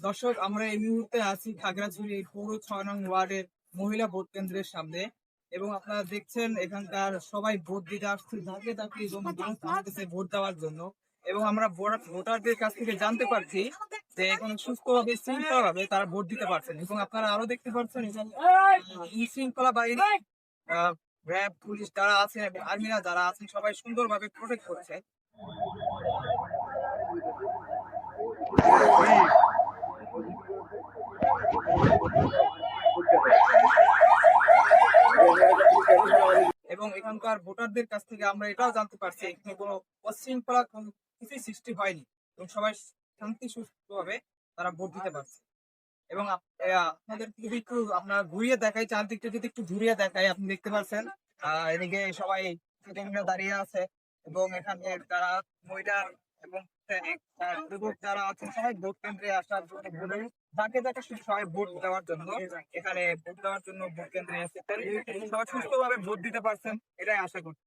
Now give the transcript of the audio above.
দর্শক, আমরা এই মুহূর্তে আছি খাগড়াছড়ি পৌর ৬ নং ওয়ার্ডের মহিলা ভোট কেন্দ্রের সামনে। এবং আপনারা দেখছেন এখানকার সবাই ভোট দিতে আসছে ধাপে ধাপে এবং মানুষ আসতেছে ভোট দেওয়ার জন্য। এবং আমরা ভোটারদের কাছ থেকে জানতে পারছি যে এখানে সুস্থভাবে শৃঙ্খলাভাবে তারা ভোট দিতে পারছেন। এবং আপনারা আরো দেখতে পাচ্ছেন এখানে শৃঙ্খলা বাহিনী, র্যাব, পুলিশ যারা আছেন এবং আর্মিরা যারা আছেন সবাই সুন্দরভাবে প্রোটেক্ট করছে। এবং এখানকার ভোটারদের কাছ থেকে আমরা এটাও জানতে পারছি এখানে কোনো অশৃঙ্খলা কোনো কিছুই সৃষ্টি হয়নি এবং সবাই শান্তি সুষ্ঠুভাবে তারা ভোট দিতে পারছে। এবং আপনাদের যদি একটু আপনার ঘুরিয়ে দেখাই, চারদিকটা যদি একটু ঘুরিয়ে দেখাই, আপনি দেখতে পাচ্ছেন এদিকে সবাই সিটিংরা দাঁড়িয়ে আছে এবং এখানে যারা মহিলা এবং যুবক যারা আছেন সবাই ভোট কেন্দ্রে আসার জন্য যাকে যাকে সবাই ভোট দেওয়ার জন্য এখানে ভোট দেওয়ার জন্য ভোট কেন্দ্রে এসেছেন। সবাই সুস্থভাবে ভোট দিতে পারছেন এটাই আশা করি।